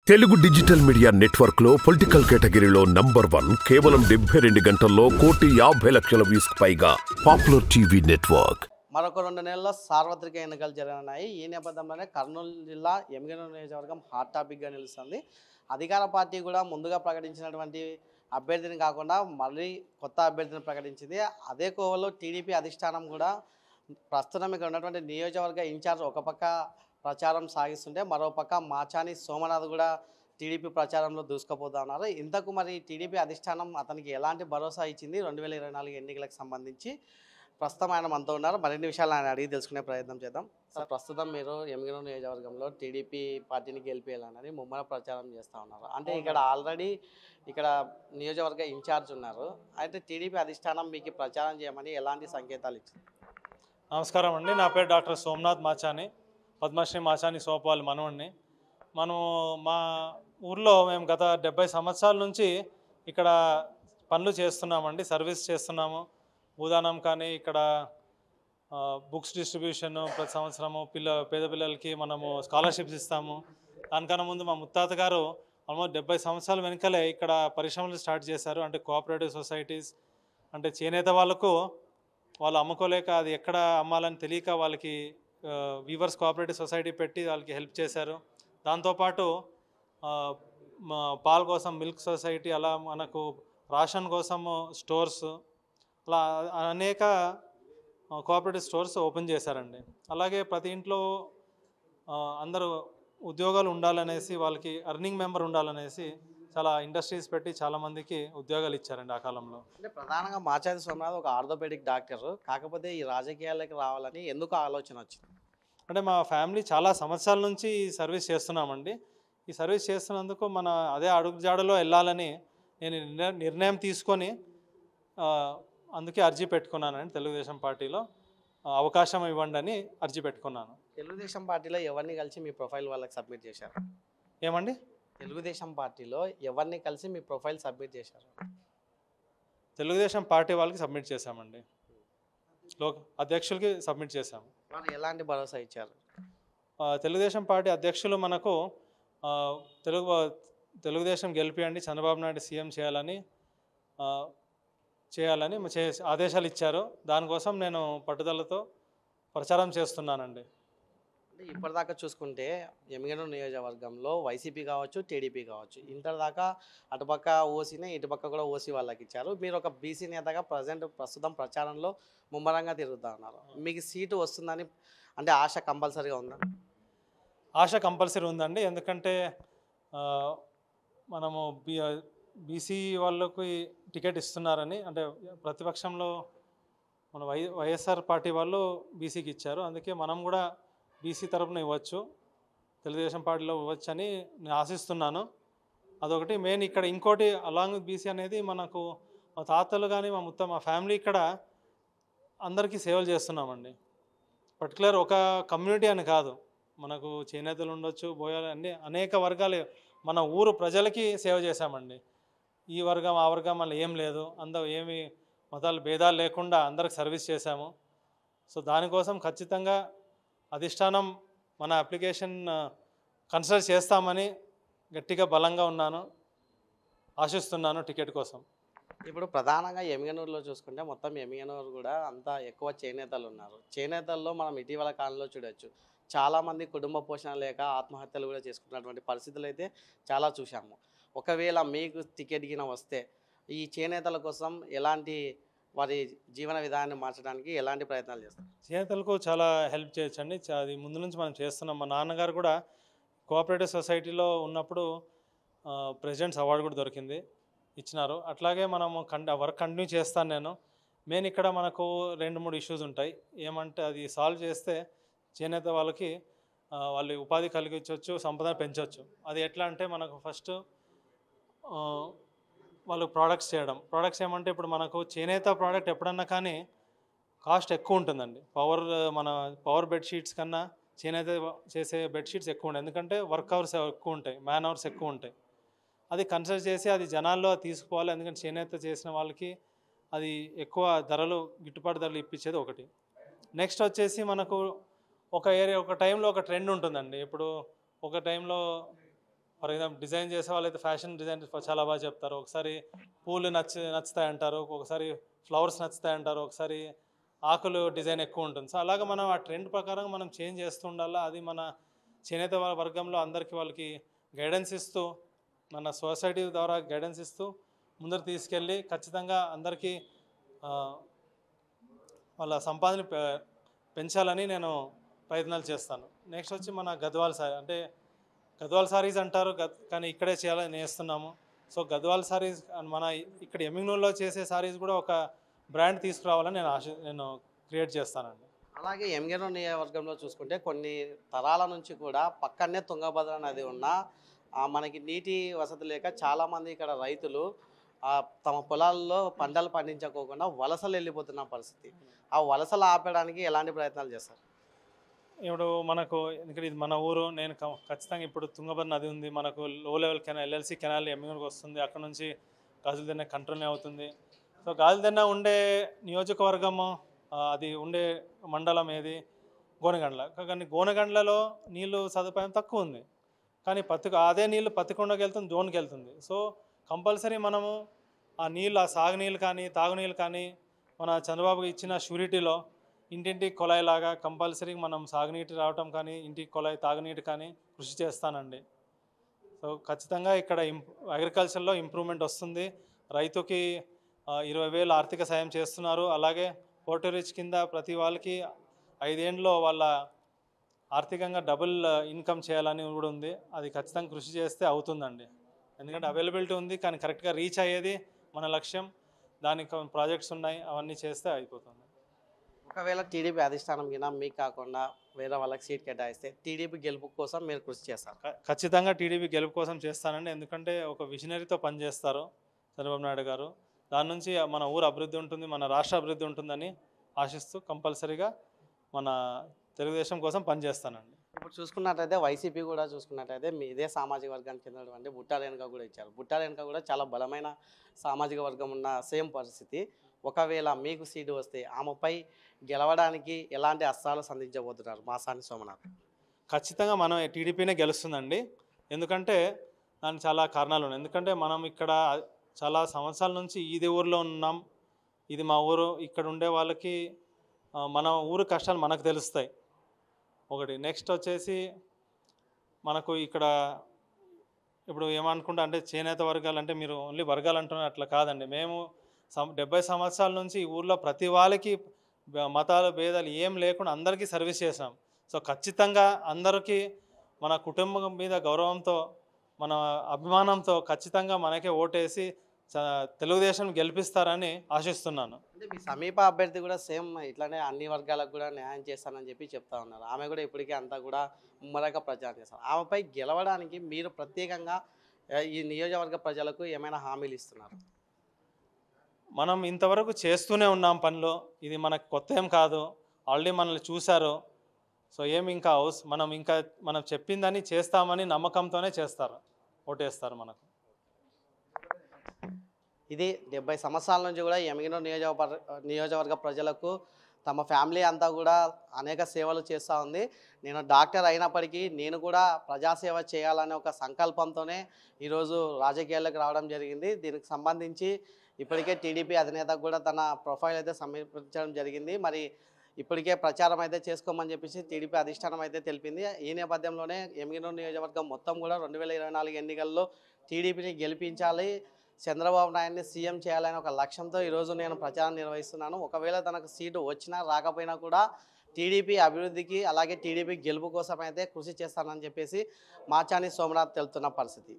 Telugu digital media network లో political కేటగిరీలో number 1 కేవలం 72 గంటల్లో 1,50,00,000 వ్యూస్ పైగా పాపులర్ టీవీ నెట్వర్క్. మరొక 2 నెలల్లో సార్వత్రిక ఎన్నికలు జరగనున్నాయి. ఈ నేపథ్యంలోనే కర్నూలు జిల్లా ఎమ్మిగనూరు నియోజకవర్గం హాట్ టాపిక్గా నిలుస్తుంది. అధికార పార్టీ కూడా ముందుగా ప్రకటించినటువంటి అభ్యర్థిని కాకుండా మళ్ళీ కొత్త అభ్యర్థిని ప్రకటించింది. అదే కోవలో టీడీపీ అధిష్టానం కూడా ప్రస్తుతం ఇక్కడ ఉన్నటువంటి నియోజకవర్గ ఇన్ఛార్జ్ ఒక పక్క ప్రచారం సాగిస్తుంటే మరోపక్క మాచాని సోమనాథ్ కూడా టీడీపీ ప్రచారంలో దూసుకుపోతా ఉన్నారు. ఇంతకు మరి టీడీపీ అధిష్టానం అతనికి ఎలాంటి భరోసా ఇచ్చింది 2024 ఎన్నికలకు సంబంధించి? ప్రస్తుతం ఆయన మనతో ఉన్నారు. మరిన్ని విషయాలు ఆయన అడిగి తెలుసుకునే ప్రయత్నం చేద్దాం. సార్, ప్రస్తుతం మీరు ఎమ్మిగనూరు నియోజకవర్గంలో టీడీపీ పార్టీని గెలిపేయాలని ముమ్మర ప్రచారం చేస్తూ ఉన్నారు. అంటే ఇక్కడ ఆల్రెడీ నియోజకవర్గ ఇన్ఛార్జ్ ఉన్నారు. అయితే టీడీపీ అధిష్టానం మీకు ప్రచారం చేయమని ఎలాంటి సంకేతాలు ఇచ్చింది? నమస్కారం అండి. నా పేరు డాక్టర్ సోమనాథ్ మాచాని, పద్మశ్రీ మాచాని సోపాల్ మనవణ్ణి. మా ఊర్లో మేము గత 70 సంవత్సరాల నుంచి ఇక్కడ పనులు చేస్తున్నామండి, సర్వీస్ చేస్తున్నాము. భూదానం కానీ ఇక్కడ బుక్స్ డిస్ట్రిబ్యూషన్ ప్రతి సంవత్సరము పేద పిల్లలకి మనము స్కాలర్షిప్స్ ఇస్తాము. దానికన్నా ముందు మా ముత్తాత గారు ఆల్మోస్ట్ 70 సంవత్సరాల వెనుకలే ఇక్కడ పరిశ్రమలు స్టార్ట్ చేశారు. అంటే కోఆపరేటివ్ సొసైటీస్, అంటే చేనేత వాళ్ళకు వాళ్ళు అమ్ముకోలేక అది ఎక్కడ అమ్మాలని తెలియక వాళ్ళకి వీవర్స్ కోఆపరేటివ్ సొసైటీ పెట్టి వాళ్ళకి హెల్ప్ చేశారు. దాంతోపాటు పాల్ కోసం మిల్క్ సొసైటీ, అలా మనకు రేషన్ కోసము స్టోర్స్, అలా అనేక కోఆపరేటివ్ స్టోర్స్ ఓపెన్ చేశారండి. అలాగే ప్రతి ఇంట్లో అందరూ ఉద్యోగాలు ఉండాలనేసి, వాళ్ళకి అర్నింగ్ మెంబర్ ఉండాలనేసి చాలా ఇండస్ట్రీస్ పెట్టి చాలామందికి ఉద్యోగాలు ఇచ్చారండి ఆ కాలంలో. అంటే ప్రధానంగా మాచాని సోమనాథ్ ఒక ఆర్థోపెడిక్ డాక్టర్, కాకపోతే ఈ రాజకీయాలకు రావాలని ఎందుకు ఆలోచన వచ్చింది? అంటే మా ఫ్యామిలీ చాలా సంవత్సరాల నుంచి సర్వీస్ చేస్తున్నామండి. ఈ సర్వీస్ చేస్తున్నందుకు మన అదే అడుగుజాడలో వెళ్ళాలని నేను నిర్ణయం తీసుకొని అందుకే అర్జీ పెట్టుకున్నానండి. తెలుగుదేశం పార్టీలో అవకాశం ఇవ్వండి అని అర్జీ పెట్టుకున్నాను. తెలుగుదేశం పార్టీలో ఎవరిని కలిసి మీ ప్రొఫైల్ వాళ్ళకి సబ్మిట్ చేశారు? ఏమండి? తెలుగుదేశం పార్టీలో ఎవరిని కలిసి మీ ప్రొఫైల్ సబ్మిట్ చేశారు? తెలుగుదేశం పార్టీ వాళ్ళకి సబ్మిట్ చేశామండి, అధ్యక్షులకి సబ్మిట్ చేశాము. వారు ఎలాంటి భరోసా ఇచ్చారు? తెలుగుదేశం పార్టీ అధ్యక్షులు మనకు తెలుగుదేశం గెలిపియండి, చంద్రబాబు నాయుడు సీఎం చేయాలని ఆదేశాలు ఇచ్చారు. దానికోసం నేను పట్టుదలతో ప్రచారం చేస్తున్నానండి. అంటే ఇప్పటిదాకా చూసుకుంటే ఎమ్మిగనూరు నియోజకవర్గంలో వైసీపీ కావచ్చు, టీడీపీ కావచ్చు, ఇంతదాకా అటుపక్క ఓసీనే, ఇటుపక్క కూడా ఓసీ వాళ్ళకి ఇచ్చారు. మీరు ఒక బీసీ నేతగా ప్రస్తుతం ప్రచారంలో ముమ్మరంగా తిరుగుతూ ఉన్నారు. మీకు సీటు వస్తుందని అంటే ఆశ కంపల్సరీగా ఉందా? ఆశ కంపల్సరీ ఉందండి. ఎందుకంటే మనము బీసీ వాళ్ళకి టికెట్ ఇస్తున్నారని, అంటే ప్రతిపక్షంలో మన వైఎస్ఆర్ పార్టీ వాళ్ళు బీసీకి ఇచ్చారు. అందుకే మనం కూడా బీసీ తరపున ఇవ్వచ్చు, తెలుగుదేశం పార్టీలో ఇవ్వచ్చు అని నేను ఆశిస్తున్నాను. అదొకటి మెయిన్. ఇక్కడ ఇంకోటి అలాంగ్ విత్ బీసీ అనేది మనకు మా తాతలు కానీ మా ఫ్యామిలీ ఇక్కడ అందరికీ సేవలు చేస్తున్నామండి. పర్టికులర్ ఒక కమ్యూనిటీ అని కాదు, మనకు చేనేతలు ఉండొచ్చు, బోయాలు, అన్ని అనేక వర్గాలు మన ఊరు ప్రజలకి సేవ చేశామండి. ఈ వర్గం ఆ వర్గం అలా ఏం లేదు, ఏమి మతాలు భేదాలు లేకుండా అందరికి సర్వీస్ చేశాము. సో దానికోసం ఖచ్చితంగా అధిష్టానం మన అప్లికేషన్ కన్సిడర్ చేస్తామని గట్టిగా బలంగా ఉన్నాను, ఆశిస్తున్నాను టికెట్ కోసం. ఇప్పుడు ప్రధానంగా ఎమ్మిగనూరులో చూసుకుంటే మొత్తం ఎమ్మిగనూరు కూడా అంతా ఎక్కువ చేనేతలు ఉన్నారు. చేనేతల్లో మనం ఇటీవల కాలంలో చూడొచ్చు, చాలామంది కుటుంబ పోషణ లేక ఆత్మహత్యలు కూడా చేసుకున్నటువంటి పరిస్థితులు అయితే చాలా చూసాము. ఒకవేళ మీకు టికెట్ గిన వస్తే ఈ చేనేతల కోసం ఎలాంటి వారి జీవన విధానాన్ని మార్చడానికి ఎలాంటి ప్రయత్నాలు చేస్తారు? చేనేతలకు చాలా హెల్ప్ చేయొచ్చండి. అది ముందు నుంచి మనం చేస్తున్నాం. మా నాన్నగారు కూడా కోఆపరేటివ్ సొసైటీలో ఉన్నప్పుడు ప్రెసిడెంట్స్ అవార్డు కూడా దొరికింది, ఇచ్చినారు. అట్లాగే మనము వర్క్ కంటిన్యూ చేస్తాను నేను. మెయిన్ ఇక్కడ మనకు 2-3 ఇష్యూస్ ఉంటాయి. ఏమంటే అది సాల్వ్ చేస్తే చేనేత వాళ్ళకి వాళ్ళు ఉపాధి కలిగించవచ్చు, సంపద పెంచవచ్చు. అది ఎట్లా అంటే మనకు ఫస్ట్ వాళ్ళు ప్రోడక్ట్స్ చేయడం ఏమంటే ఇప్పుడు మనకు చేనేత ప్రోడక్ట్ ఎప్పుడన్నా కానీ కాస్ట్ ఎక్కువ ఉంటుందండి. మన పవర్ బెడ్షీట్స్ కన్నా చేనేత చేసే బెడ్షీట్స్ ఎక్కువ ఉంటాయి. ఎందుకంటే వర్క్ అవర్స్ ఎక్కువ ఉంటాయి, మ్యాన్ అవర్స్ ఎక్కువ ఉంటాయి. అది కన్సిడర్ చేసి అది జనాల్లో తీసుకుపోవాలి. ఎందుకంటే చేనేత చేసిన వాళ్ళకి అది ఎక్కువ ధరలు, గిట్టుబాటు ధరలు ఇప్పించేది ఒకటి. నెక్స్ట్ వచ్చేసి మనకు ఒక టైంలో ఒక ట్రెండ్ ఉంటుందండి. ఇప్పుడు ఒక టైంలో ఫర్ ఎగ్జాంపుల్ డిజైన్ చేసే వాళ్ళైతే ఫ్యాషన్ డిజైన్ చాలా బాగా చెప్తారు, ఒకసారి పూలు నచ్చుతాయి అంటారు, ఒకసారి ఫ్లవర్స్ నచ్చుతాయి అంటారు, ఒకసారి ఆకులు డిజైన్ ఎక్కువ ఉంటుంది. సో అలాగే మనం ఆ ట్రెండ్ ప్రకారం మనం చేంజ్ చేస్తూ ఉండాలా. అది మన చేనేత వర్గంలో అందరికీ వాళ్ళకి గైడెన్స్ ఇస్తూ, మన సొసైటీ ద్వారా గైడెన్స్ ఇస్తూ ముందరు తీసుకెళ్ళి ఖచ్చితంగా అందరికీ వాళ్ళ సంపాదన పెంచాలని నేను ప్రయత్నాలు చేస్తాను. నెక్స్ట్ వచ్చి మన గద్వాల్ సారీ, అంటే గద్వాల్ సారీస్ అంటారు కానీ ఇక్కడే చేయాలని నేస్తున్నాము. సో గద్వాల్ సారీస్ మన ఇక్కడ ఎమ్మిగనూరులో చేసే సారీస్ కూడా ఒక బ్రాండ్ తీసుకురావాలని నేను క్రియేట్ చేస్తానండి. అలాగే ఎమ్మిగనూరు నియోజకవర్గంలో చూసుకుంటే కొన్ని తరాల నుంచి కూడా పక్కనే తుంగభద్ర నది ఉన్న మనకి నీటి వసతి లేక చాలామంది ఇక్కడ రైతులు తమ పొలాల్లో పంటలు పండించకోకుండా వలసలు వెళ్ళిపోతున్న పరిస్థితి. ఆ వలసలు ఆపడానికి ఎలాంటి ప్రయత్నాలు చేస్తారు? ఇప్పుడు మనకు ఇక్కడ ఇది మన ఊరు, నేను ఖచ్చితంగా ఇప్పుడు తుంగభద్ర నది ఉంది, మనకు లో లెవెల్ కెనాల్ ఎల్ఎల్సి కెనాల్ ఎమ్మిగనూరుకి వస్తుంది, అక్కడ నుంచి గాజులదిన్నె కంట్రోల్ అవుతుంది. సో గాజులదిన్నె ఉండే నియోజకవర్గము అది ఉండే మండలం ఏది గోనెగండ్ల. కానీ గోనెగండ్లలో నీళ్ళు సదుపాయం తక్కువ ఉంది, కానీ అదే నీళ్ళు పత్తికొండకి వెళ్తుంది, జోన్కి వెళ్తుంది. సో కంపల్సరీ మనము ఆ నీళ్ళు, ఆ సాగునీళ్ళు కానీ తాగునీళ్ళు కానీ మన చంద్రబాబు ఇచ్చిన షూరిటీలో ఇంటింటికి కొలాయిలాగా కంపల్సరీ మనం సాగునీటి రావటం కానీ ఇంటికి కొలాయి తాగునీటి కానీ కృషి చేస్తానండి. సో ఖచ్చితంగా ఇక్కడ అగ్రికల్చర్లో ఇంప్రూవ్మెంట్ వస్తుంది. రైతుకి 20,000 ఆర్థిక సాయం చేస్తున్నారు. అలాగే పోర్ట్ రిచ్ కింద ప్రతి వాళ్ళకి 5 ఏళ్ళలో వాళ్ళ ఆర్థికంగా డబుల్ ఇన్కమ్ చేయాలని కూడా ఉంది. అది ఖచ్చితంగా కృషి చేస్తే అవుతుందండి. ఎందుకంటే అవైలబిలిటీ ఉంది, కానీ కరెక్ట్గా రీచ్ అయ్యేది మన లక్ష్యం. దానికి ప్రాజెక్ట్స్ ఉన్నాయి, అవన్నీ చేస్తే అయిపోతుంది. ఒకవేళ టీడీపీ అధిష్టానం కింద మీకు కాకుండా వేరే వాళ్ళకి సీట్ కేటాయిస్తే టీడీపీ గెలుపు కోసం మీరు కృషి చేస్తారు? ఖచ్చితంగా టీడీపీ గెలుపు కోసం చేస్తానండి. ఎందుకంటే ఒక విజనరీతో పనిచేస్తారు చంద్రబాబు నాయుడు గారు. దాని నుంచి మన ఊరు అభివృద్ధి ఉంటుంది, మన రాష్ట్ర అభివృద్ధి ఉంటుందని ఆశిస్తూ కంపల్సరీగా మన తెలుగుదేశం కోసం పనిచేస్తానండి. ఇప్పుడు చూసుకున్నట్లయితే వైసీపీ కూడా చూసుకున్నట్లయితే మీ ఇదే సామాజిక వర్గానికి చెందినటువంటి బుట్టా రేణుక కూడా ఇచ్చారు. బుట్టా రేణుక కూడా చాలా బలమైన సామాజిక వర్గం ఉన్న సేమ్ పరిస్థితి. ఒకవేళ మీకు సీటు వస్తే ఆమెపై గెలవడానికి ఎలాంటి అస్త్రాలు సంధించబోతున్నారు మాసాని సోమనాథ్? ఖచ్చితంగా మనం టీడీపీనే గెలుస్తుందండి. ఎందుకంటే దానికి చాలా కారణాలు ఉన్నాయి. ఎందుకంటే మనం ఇక్కడ చాలా సంవత్సరాల నుంచి ఇది ఊరిలో ఉన్నాం, ఇది మా ఊరు, ఇక్కడ ఉండే వాళ్ళకి మన ఊరు కష్టాలు మనకు తెలుస్తాయి ఒకటి. నెక్స్ట్ వచ్చేసి మనకు ఇక్కడ ఇప్పుడు ఏమనుకుంటా అంటే చేనేత వర్గాలు అంటే మీరు ఓన్లీ వర్గాలు అంటున్నారు, అట్లా కాదండి. మేము 70 సంవత్సరాల నుంచి ఈ ఊర్లో ప్రతి వాళ్ళకి మతాలు భేదాలు ఏం లేకుండా అందరికీ సర్వీస్ చేసాం. సో ఖచ్చితంగా అందరికీ మన కుటుంబం మీద గౌరవంతో, మన అభిమానంతో ఖచ్చితంగా మనకే ఓటేసి తెలుగుదేశం గెలిపిస్తారని ఆశిస్తున్నాను. అంటే మీ సమీప అభ్యర్థి కూడా సేమ్ ఇట్లానే అన్ని వర్గాలకు కూడా న్యాయం చేస్తానని చెప్పి చెప్తా ఉన్నారు. ఆమె కూడా ఇప్పటికే అంతా కూడా ముమ్మరంగా ప్రచారం చేస్తారు. ఆమెపై గెలవడానికి మీరు ప్రత్యేకంగా ఈ నియోజకవర్గ ప్రజలకు ఏమైనా హామీలు ఇస్తున్నారు? మనం ఇంతవరకు చేస్తూనే ఉన్నాం పనులు, ఇది మనకు కొత్త ఏం కాదు, ఆల్రెడీ మనల్ని చూశారు. సో ఏమి ఇంకా మనం చెప్పిందని చేస్తామని నమ్మకంతోనే చేస్తారు, ఓటేస్తారు మనకు. ఇది 70 సంవత్సరాల నుంచి కూడా ఎమ్మిగనూరు నియోజకవర్గ ప్రజలకు తమ ఫ్యామిలీ అంతా కూడా అనేక సేవలు చేస్తూ ఉంది. నేను డాక్టర్ అయినప్పటికీ నేను కూడా ప్రజాసేవ చేయాలనే ఒక సంకల్పంతోనే ఈరోజు రాజకీయాల్లోకి రావడం జరిగింది. దీనికి సంబంధించి ఇప్పటికే టీడీపీ అధినేత కూడా తన ప్రొఫైల్ అయితే సమర్పించడం జరిగింది. మరి ఇప్పటికే ప్రచారం అయితే చేసుకోమని చెప్పేసి టీడీపీ అధిష్టానం అయితే తెలిపింది. ఈ నేపథ్యంలోనే ఎమ్మిగనూరు నియోజకవర్గం మొత్తం కూడా 2024 ఎన్నికల్లో టీడీపీని గెలిపించాలి, చంద్రబాబు నాయుడిని సీఎం చేయాలనే ఒక లక్ష్యంతో ఈరోజు నేను ప్రచారం నిర్వహిస్తున్నాను. ఒకవేళ తనకు సీటు వచ్చినా రాకపోయినా కూడా టీడీపీ అభివృద్ధికి అలాగే టీడీపీ గెలుపు కోసం అయితే కృషి చేస్తానని చెప్పేసి మాచాని సోమనాథ్ తెలుపుతున్న పరిస్థితి.